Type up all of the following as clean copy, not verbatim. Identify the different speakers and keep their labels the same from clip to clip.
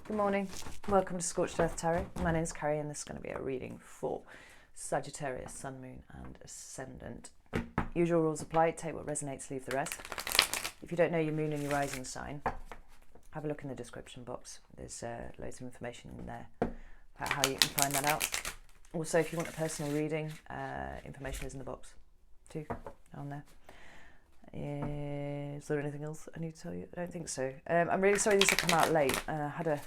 Speaker 1: Good morning, welcome to Scorched Earth Tarot. My name is Carrie and this is going to be a reading for Sagittarius, Sun, Moon and Ascendant. Usual rules apply, take what resonates, leave the rest. If you don't know your moon and your rising sign, have a look in the description box. There's loads of information in there about how you can find that out. Also, if you want a personal reading, information is in the box too, on there. Is there anything else I need to tell you? I don't think so. I'm really sorry these have come out late. I had a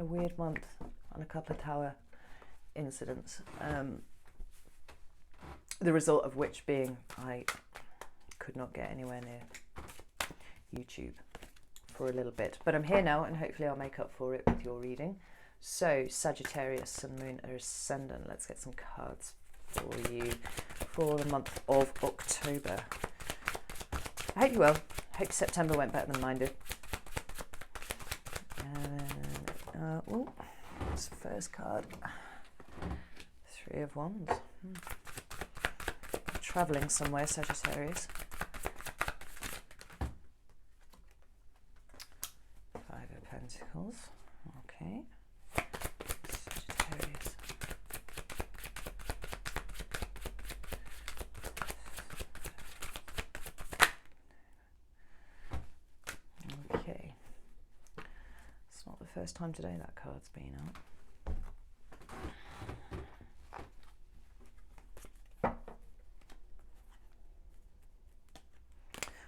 Speaker 1: weird month on a couple of tower incidents. The result of which being I could not get anywhere near YouTube for a little bit. But I'm here now and hopefully I'll make up for it with your reading. So Sagittarius, Sun, Moon or Ascendant. Let's get some cards for you for the month of October. I hope you will. Hope September went better than mine did. Oh, it's the first card. Three of Wands. Travelling somewhere, Sagittarius. Five of Pentacles. Okay. Sagittarius. Okay. It's not the first time today that card's been out.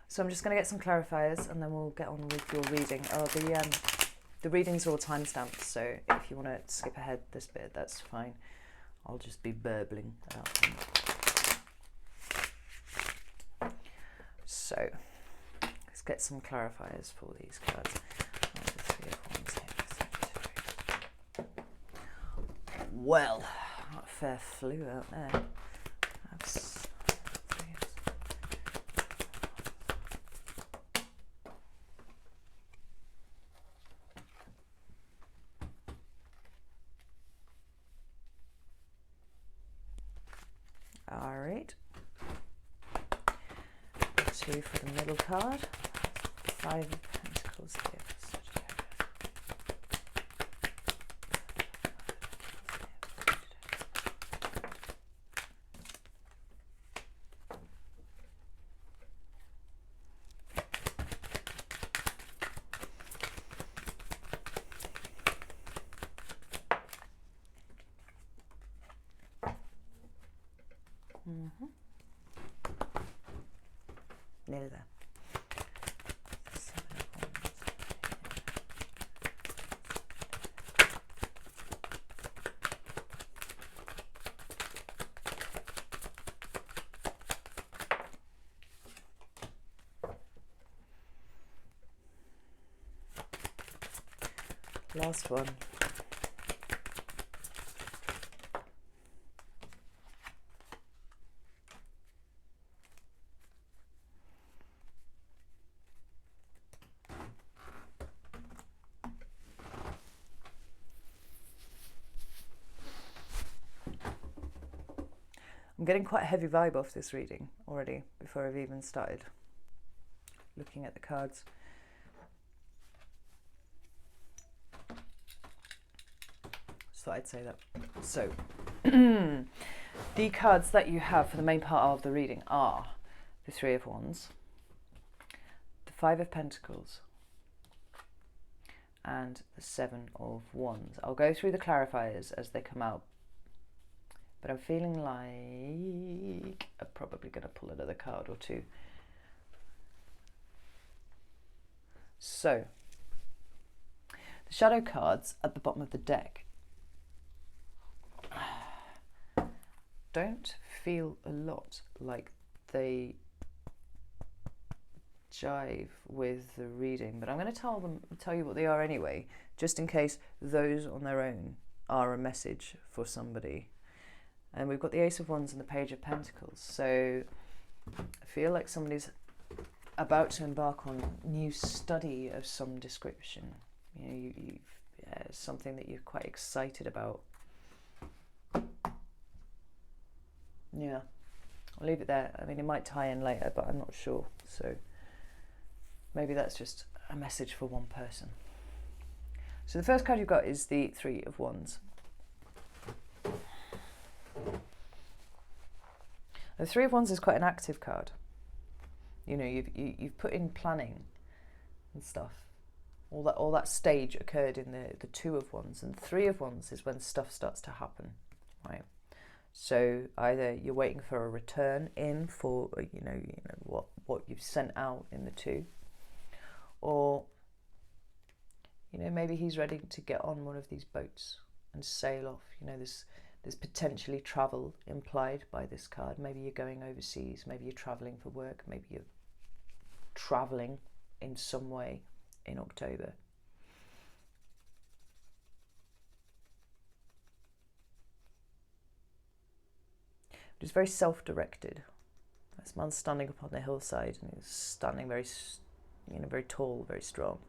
Speaker 1: So I'm just going to get some clarifiers and then we'll get on with your reading. The readings are all timestamped, so if you want to skip ahead this bit, that's fine. I'll just be burbling about them. So let's get some clarifiers for these cards. The Three of Wands here, Sagittarius. Well, what a fair flu out there. Alright, two for the middle card, Five of Pentacles here for Sagittarius. Nearly there. Seven of Wands. Last one. I'm getting quite a heavy vibe off this reading already before I've even started looking at the cards. So I'd say that. So the cards that you have for the main part of the reading are the Three of Wands, the Five of Pentacles and the Seven of Wands. I'll go through the clarifiers as they come out. But I'm feeling like I'm probably going to pull another card or two. So, the shadow cards at the bottom of the deck don't feel a lot like they jive with the reading, but I'm going to tell you what they are anyway, just in case those on their own are a message for somebody. And we've got the Ace of Wands and the Page of Pentacles. So I feel like somebody's about to embark on new study of some description. You know, something that you're quite excited about. Yeah, I'll leave it there. I mean, it might tie in later, but I'm not sure. So maybe that's just a message for one person. So the first card you've got is the Three of Wands. The Three of Wands is quite an active card. You know, you've put in planning and stuff. All that stage occurred in the Two of Wands, and the Three of Wands is when stuff starts to happen, right? So either you're waiting for a return in for you know what you've sent out in the two, or you know, maybe he's ready to get on one of these boats and sail off. You know, there's potentially travel implied by this card. Maybe you're going overseas, maybe you're traveling for work, maybe you're traveling in some way in October. It's very self-directed. This man's standing up on the hillside and he's standing very, you know, very tall, very strong.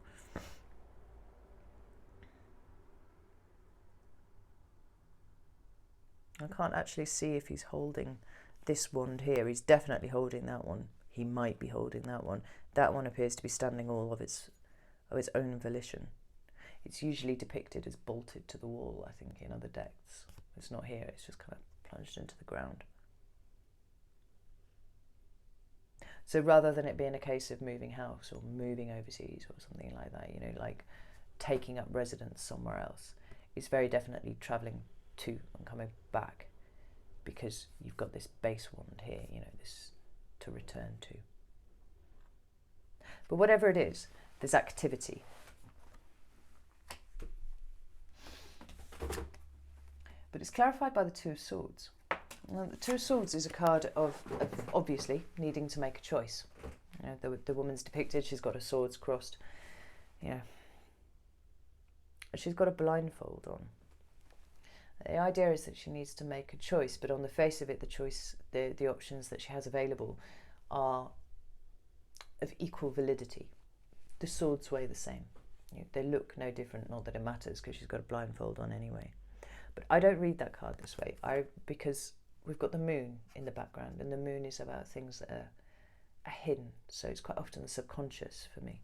Speaker 1: I can't actually see if he's holding this wand here. He's definitely holding that one. He might be holding that one. That one appears to be standing all of its own volition. It's usually depicted as bolted to the wall, I think, in other decks. It's not here, it's just kind of plunged into the ground. So rather than it being a case of moving house or moving overseas or something like that, you know, like taking up residence somewhere else, it's very definitely travelling to and coming back, because you've got this base wand here, you know, this to return to. But whatever it is, there's activity. But it's clarified by the Two of Swords. Now, the Two of Swords is a card of obviously needing to make a choice. You know, the woman's depicted, she's got her swords crossed, you know, she's got a blindfold on. The idea is that she needs to make a choice, but on the face of it, the options that she has available are of equal validity. The swords weigh the same. You know, they look no different, not that it matters because she's got a blindfold on anyway. But I don't read that card this way, because we've got the moon in the background, and the moon is about things that are hidden, so it's quite often the subconscious for me.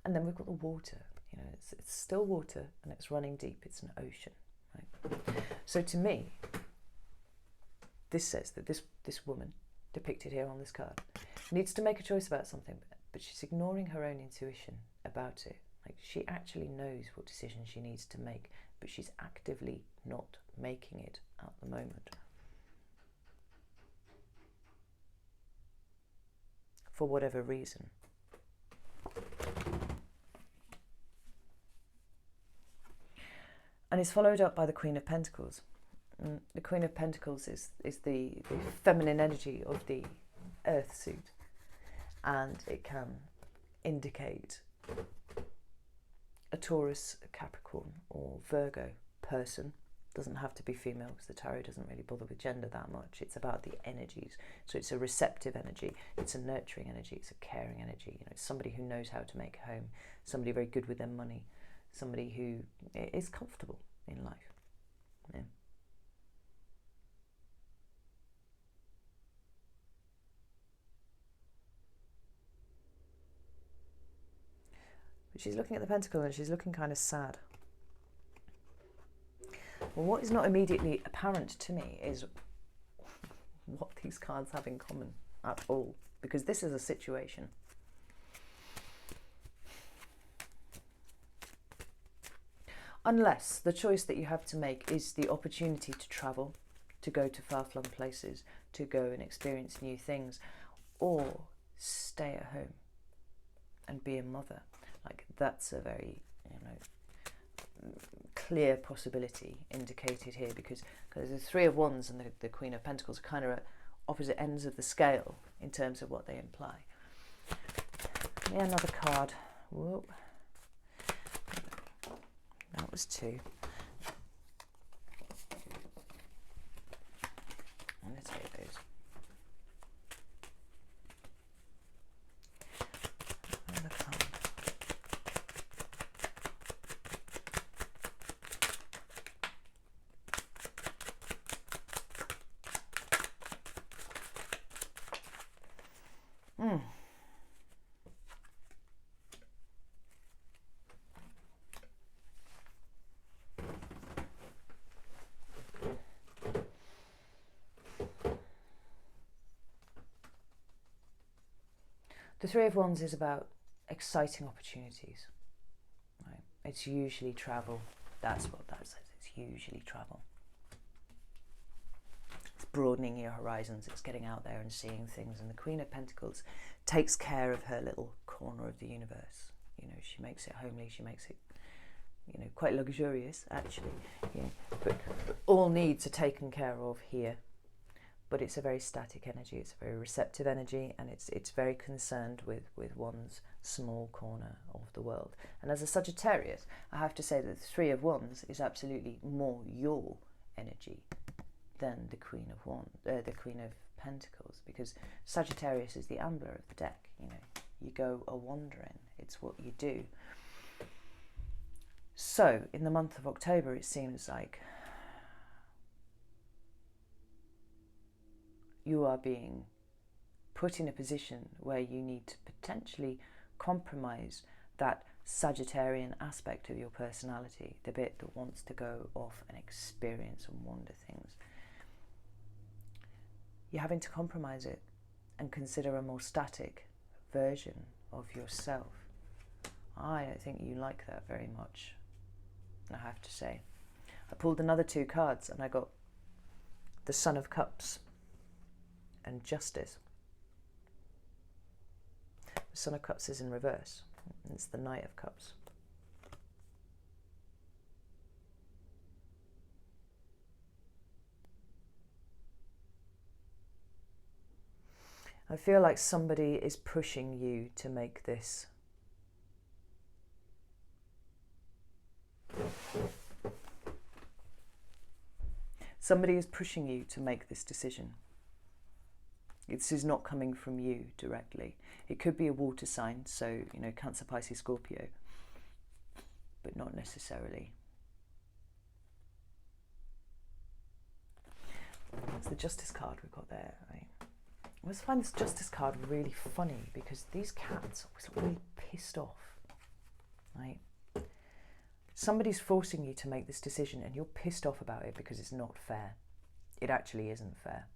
Speaker 1: And then we've got the water. You know, it's still water and it's running deep. It's an ocean. Right? So to me, this says that this woman depicted here on this card needs to make a choice about something, but she's ignoring her own intuition about it. Like, she actually knows what decision she needs to make, but she's actively not making it at the moment. For whatever reason. And it's followed up by the Queen of Pentacles. And the Queen of Pentacles is the feminine energy of the Earth suit. And it can indicate a Taurus, a Capricorn or Virgo person. Doesn't have to be female, because the tarot doesn't really bother with gender that much. It's about the energies. So it's a receptive energy, it's a nurturing energy, it's a caring energy. You know, it's somebody who knows how to make a home, somebody very good with their money, somebody who is comfortable in life. Yeah. But she's looking at the pentacle and she's looking kind of sad. Well, what is not immediately apparent to me is what these cards have in common at all, because this is a situation. Unless the choice that you have to make is the opportunity to travel, to go to far-flung places, to go and experience new things, or stay at home and be a mother. Like, that's a very, you know, clear possibility indicated here, because the Three of Wands and the Queen of Pentacles are kind of at opposite ends of the scale in terms of what they imply. Yeah, another card. Whoa. That was two. I'm going to take those. Another card. The Three of Wands is about exciting opportunities. Right? It's usually travel. That's what that says. It's usually travel. It's broadening your horizons. It's getting out there and seeing things. And the Queen of Pentacles takes care of her little corner of the universe. You know, she makes it homely. She makes it, you know, quite luxurious, actually. You know, but all needs are taken care of here. But it's a very static energy, it's a very receptive energy, and it's very concerned with one's small corner of the world. And as a Sagittarius, I have to say that the Three of Wands is absolutely more your energy than the Queen of Pentacles, because Sagittarius is the ambler of the deck. You know, you go a wandering. It's what you do. So in the month of October, it seems like you are being put in a position where you need to potentially compromise that Sagittarian aspect of your personality, the bit that wants to go off and experience and wander things. You're having to compromise it and consider a more static version of yourself. I don't think you like that very much, I have to say. I pulled another two cards and I got the Son of Cups and Justice. The Son of Cups is in reverse. It's the Knight of Cups. I feel like somebody is pushing you to make this. Somebody is pushing you to make this decision. This is not coming from you directly. It could be a water sign, so, you know, Cancer, Pisces, Scorpio, but not necessarily. It's the Justice card we've got there, right? I always find this Justice card really funny because these cats are always really pissed off, right? Somebody's forcing you to make this decision and you're pissed off about it because it's not fair. It actually isn't fair.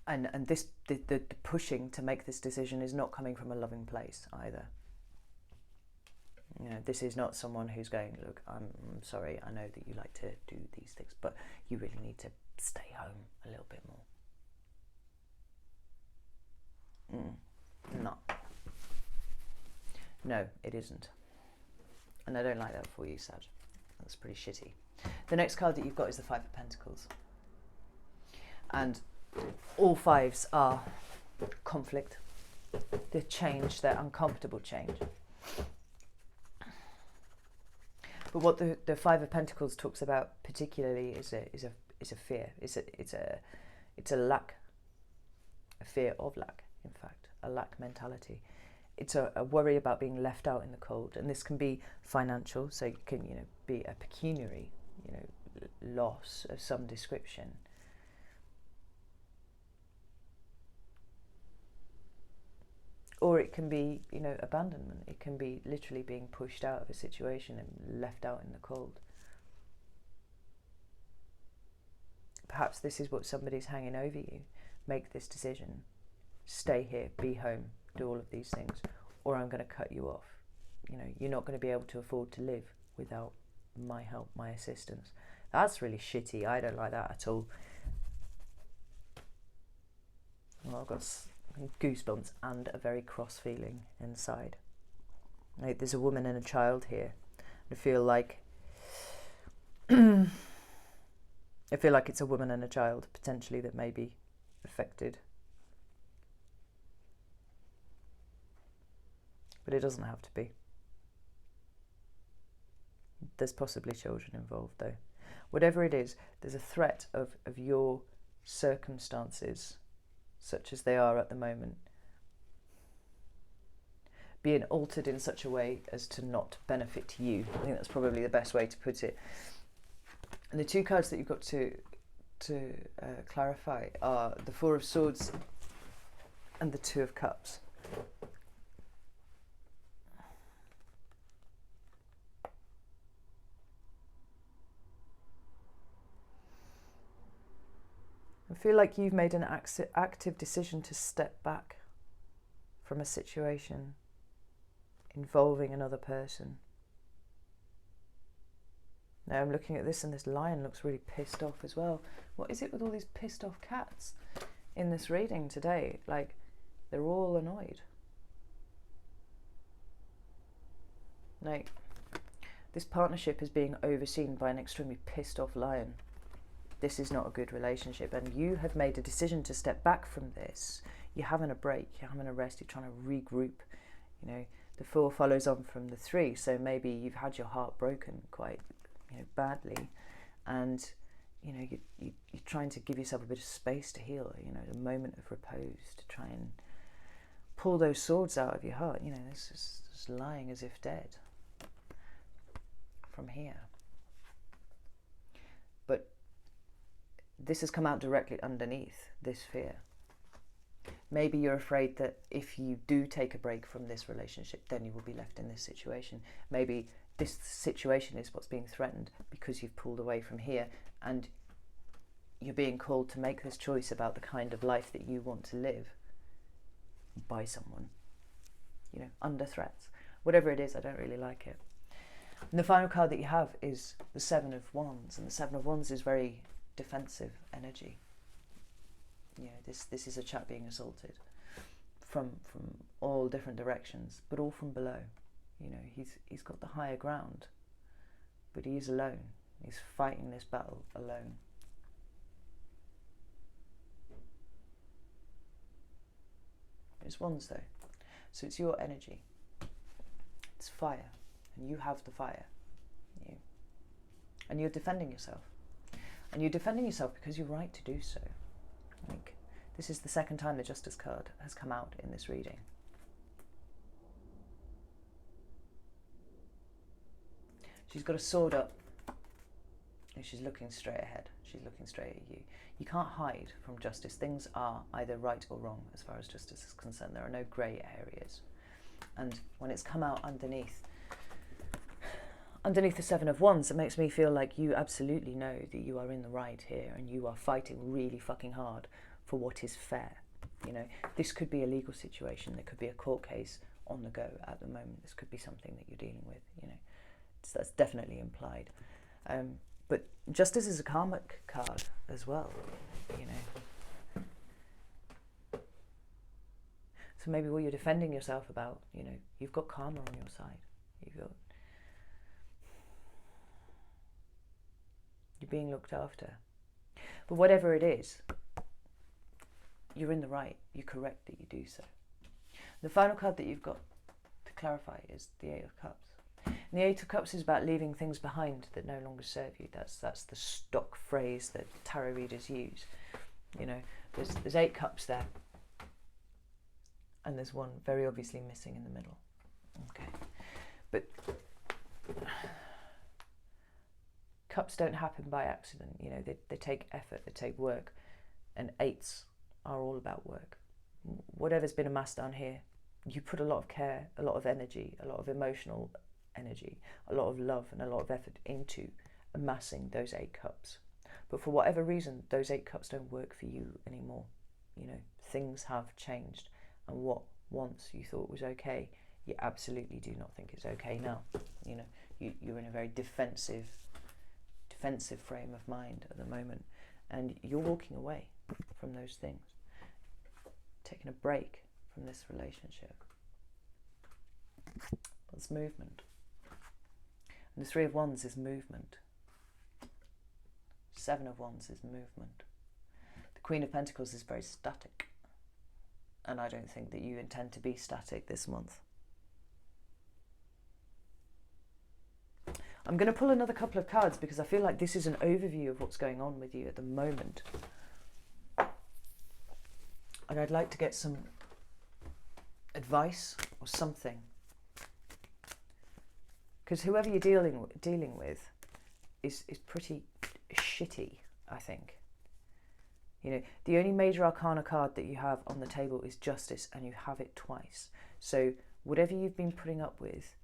Speaker 1: And the pushing to make this decision is not coming from a loving place either. You know, this is not someone who's going, look, I'm sorry, I know that you like to do these things, but you really need to stay home a little bit more. No. No, it isn't. And I don't like that for you, Sag. That's pretty shitty. The next card that you've got is the Five of Pentacles. And all fives are conflict. They're change, they're uncomfortable change. But what the Five of Pentacles talks about particularly is a fear. It's a lack, a fear of lack, in fact, a lack mentality. It's a worry about being left out in the cold, and this can be financial, so it can, you know, be a pecuniary, you know, loss of some description. Or it can be, you know, abandonment. It can be literally being pushed out of a situation and left out in the cold. Perhaps this is what somebody's hanging over you. Make this decision. Stay here, be home, do all of these things, or I'm going to cut you off. You know, you're not going to be able to afford to live without my help, my assistance. That's really shitty. I don't like that at all. Well, I've got goosebumps and a very cross feeling inside. Like, there's a woman and a child here. I feel like it's a woman and a child potentially that may be affected. But it doesn't have to be. There's possibly children involved though. Whatever it is, there's a threat of your circumstances, such as they are at the moment, being altered in such a way as to not benefit you. I think that's probably the best way to put it. And the two cards that you've got to clarify are the Four of Swords and the Two of Cups. I feel like you've made an active decision to step back from a situation involving another person. Now I'm looking at this and this lion looks really pissed off as well. What is it with all these pissed off cats in this reading today? Like, they're all annoyed. Like, this partnership is being overseen by an extremely pissed off lion. This is not a good relationship, and you have made a decision to step back from this. You're having a break, you're having a rest, you're trying to regroup. You know, the 4 follows on from the 3, so maybe you've had your heart broken quite, badly, and you're trying to give yourself a bit of space to heal. A moment of repose to try and pull those swords out of your heart. This is just lying as if dead from here. But this has come out directly underneath this fear. Maybe you're afraid that if you do take a break from this relationship, then you will be left in this situation. Maybe this situation is what's being threatened because you've pulled away from here, and you're being called to make this choice about the kind of life that you want to live by someone, under threats. Whatever it is, I don't really like it. And the final card that you have is the 7 of Wands, and the 7 of Wands is very defensive energy. This is a chap being assaulted from all different directions, but all from below. He's got the higher ground, but he is alone. He's fighting this battle alone. It's Wands though, so it's your energy. It's fire, and you have the fire. And you're defending yourself. And you're defending yourself because you're right to do so. Like, this is the second time the Justice card has come out in this reading. She's got a sword up, and she's looking straight ahead. She's looking straight at you. You can't hide from justice. Things are either right or wrong as far as justice is concerned. There are no grey areas. And when it's come out underneath the 7 of Wands, it makes me feel like you absolutely know that you are in the right here, and you are fighting really fucking hard for what is fair. This could be a legal situation. There could be a court case on the go at the moment. This could be something that you're dealing with. So that's definitely implied. But justice is a karmic card as well. So maybe what you're defending yourself about, you've got karma on your side. You're being looked after. But whatever it is, you're in the right. You're correct that you do so. The final card that you've got to clarify is the 8 of Cups. And the 8 of Cups is about leaving things behind that no longer serve you. That's the stock phrase that tarot readers use. There's 8 cups there, and there's one very obviously missing in the middle. Okay, but cups don't happen by accident. They take effort, they take work, and 8s are all about work. Whatever's been amassed down here, you put a lot of care, a lot of energy, a lot of emotional energy, a lot of love and a lot of effort into amassing those 8 cups. But for whatever reason, those 8 cups don't work for you anymore. Things have changed, and what once you thought was okay, you absolutely do not think is okay now. You're in a very defensive frame of mind at the moment, and you're walking away from those things, taking a break from this relationship. It's movement. And the 3 of Wands is movement. 7 of Wands is movement. The Queen of Pentacles is very static. And I don't think that you intend to be static this month. I'm going to pull another couple of cards because I feel like this is an overview of what's going on with you at the moment. And I'd like to get some advice or something. Because whoever you're dealing with is pretty shitty, I think. The only major arcana card that you have on the table is Justice, and you have it twice. So whatever you've been putting up with,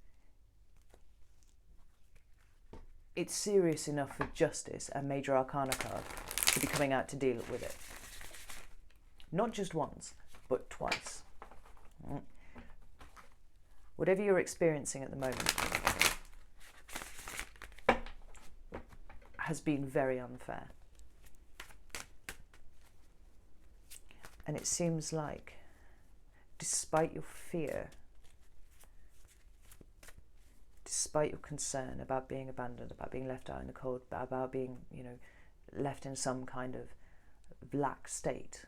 Speaker 1: it's serious enough for Justice, a major arcana card, to be coming out to deal with it. Not just once, but twice. Whatever you're experiencing at the moment has been very unfair. And it seems like, despite your fear, despite your concern about being abandoned, about being left out in the cold, about being, left in some kind of black state,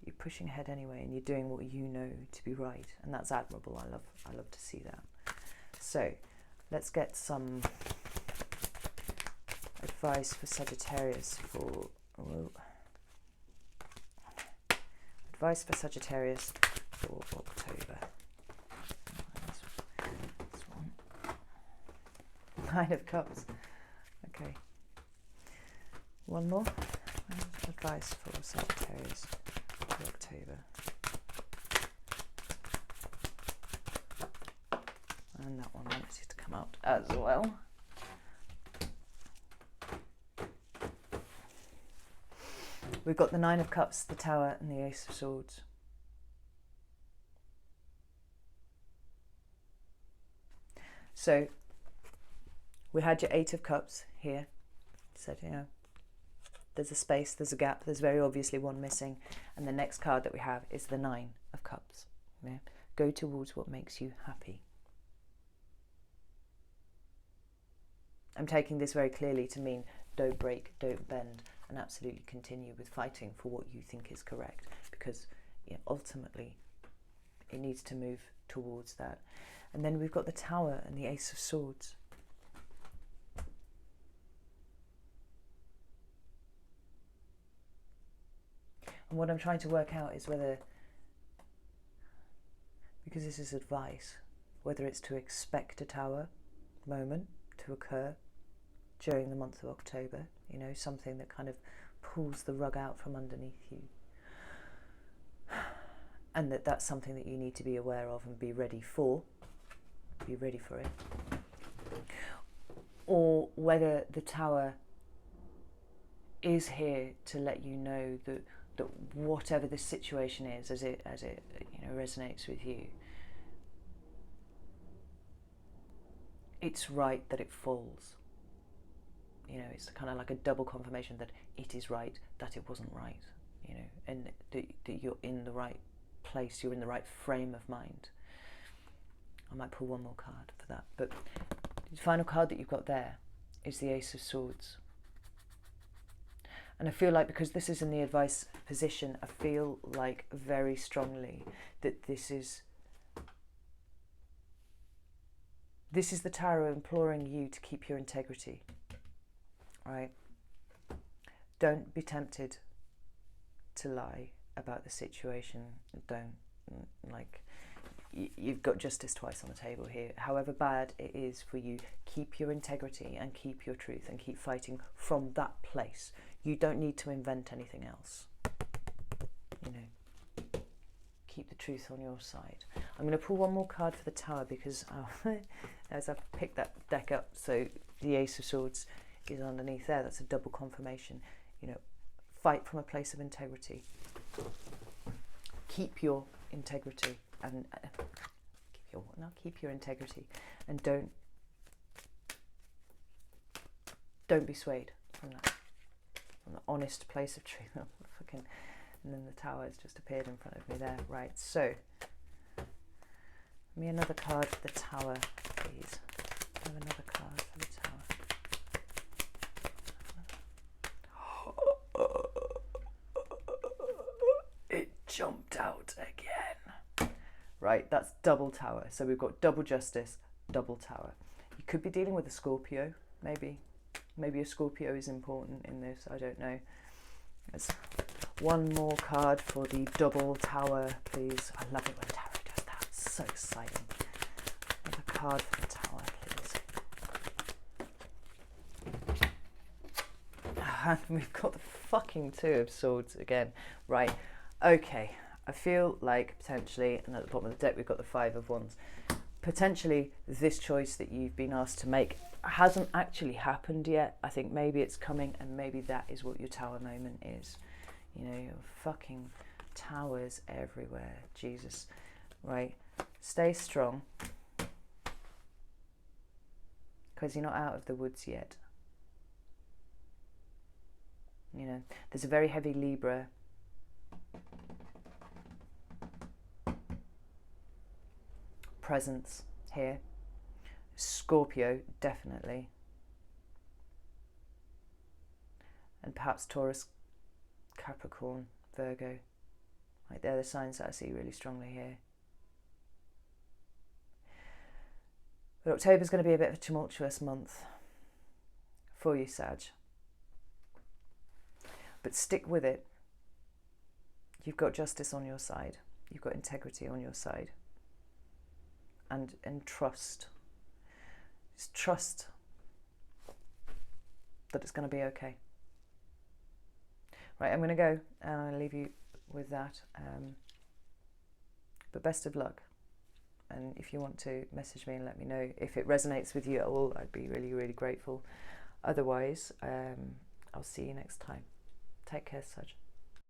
Speaker 1: you're pushing ahead anyway, and you're doing what you know to be right, and that's admirable. I love to see that. So let's get some advice for Sagittarius for advice for Sagittarius for October. This one. Nine of Cups. Okay. One more. Advice for Sagittarius for October. And that one wants you to come out as well. We've got the Nine of Cups, the Tower, and the Ace of Swords. So we had your Eight of Cups here. Said, there's a space, there's a gap, there's very obviously one missing. And the next card that we have is the Nine of Cups. Yeah? Go towards what makes you happy. I'm taking this very clearly to mean don't break, don't bend, and absolutely continue with fighting for what you think is correct, because ultimately it needs to move towards that. And then we've got the Tower and the Ace of Swords. And what I'm trying to work out is whether, because this is advice, whether it's to expect a Tower moment to occur during the month of October, something that kind of pulls the rug out from underneath you. And that's something that you need to be aware of and be ready for. Be ready for it. Or whether the Tower is here to let you know that whatever the situation is, as it resonates with you, it's right that it falls. It's kind of like a double confirmation that it is right, that it wasn't right, and that you're in the right place, you're in the right frame of mind. I might pull one more card for that. But the final card that you've got there is the Ace of Swords. And I feel like, because this is in the advice position, I feel like very strongly that this is the Tarot imploring you to keep your integrity. Right? Don't be tempted to lie about the situation. Don't, you've got justice twice on the table here. However bad it is for you, keep your integrity and keep your truth and keep fighting from that place. You don't need to invent anything else. Keep the truth on your side. I'm going to pull one more card for the Tower, because as I've picked that deck up, so the Ace of Swords is underneath there. That's a double confirmation. Fight from a place of integrity. Keep your integrity and keep your integrity, and don't be swayed from that, from the honest place of truth. And then the Tower has just appeared in front of me there. Right, so give me another card for the Tower, please. Have another card for the Tower. It jumped out again. Right, that's double Tower. So we've got double justice, double Tower. You could be dealing with a Scorpio, maybe. Maybe a Scorpio is important in this, I don't know. There's one more card for the double Tower, please. I love it when Tarot does that. It's so exciting. Another card for the Tower, please. And we've got the fucking Two of Swords again. Right, okay. I feel like potentially, and at the bottom of the deck we've got the Five of Wands. Potentially this choice that you've been asked to make hasn't actually happened yet. I think maybe it's coming, and maybe that is what your Tower moment is. You know, fucking towers everywhere. Jesus. Right. Stay strong. Because you're not out of the woods yet. You know, there's a very heavy Libra presence here. Scorpio, definitely. And perhaps Taurus, Capricorn, Virgo. Like they're the signs that I see really strongly here. But October's going to be a bit of a tumultuous month for you, Sag. But stick with it. You've got justice on your side. You've got integrity on your side. And trust. Just trust that it's going to be okay. Right, I'm going to go and I'll leave you with that. But best of luck. And if you want to message me and let me know if it resonates with you at all, I'd be really, really grateful. Otherwise, I'll see you next time. Take care, Sag.